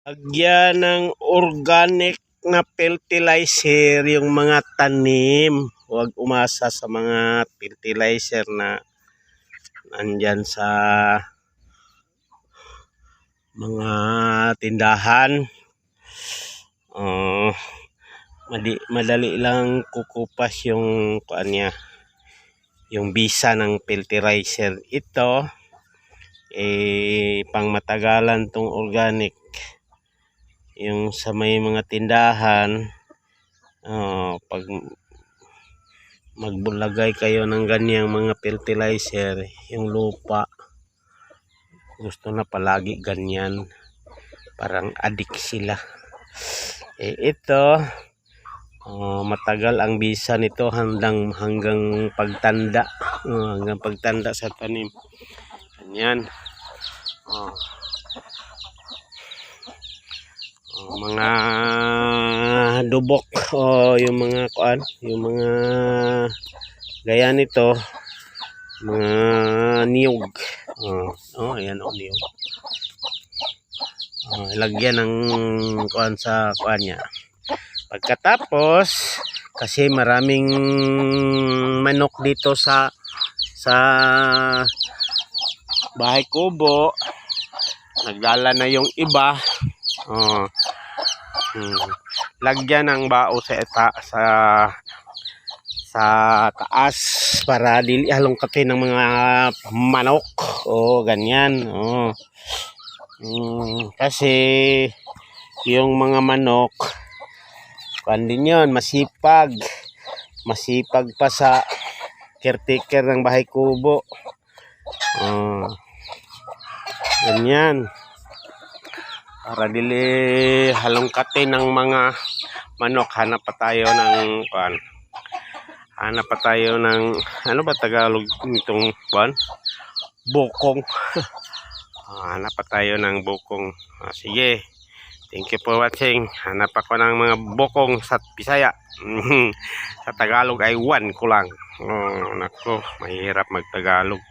Lagyan ng organic na fertilizer yung mga tanim. Huwag umasa sa mga fertilizer na nandyan sa mga tindahan. Madali lang kukupas yung yung bisa ng fertilizer. Ito pang matagalan tong organic. Yung sa may mga tindahan, pag magbulagay kayo ng ganyang mga fertilizer, yung lupa gusto na palagi ganyan, parang addict sila. Ito matagal ang bisa nito hanggang pagtanda, sa tanim. Ganyan. Mga dubok yung mga yung mga gaya nito, mga niyog. Ayan niyog. Ilagyan ng sa niya. Pagkatapos, kasi maraming manok dito sa bahay kubo, nagdala na yung iba. Lagyan ng bao sa taas para dili halongkatin ng mga manok. Ganyan. Kasi yung mga manok, din yun, masipag pa sa caretaker ng bahay kubo. Ganyan, para dili halongkatin ng mga manok. Hanap pa tayo ng ano ba Tagalog nitong bokong. Hanap pa tayo ng bokong. Sige, thank you for watching. Hanap ako ng mga bokong sa Bisaya. Sa Tagalog ay 1 ko lang. Nako, mahirap magtagalog.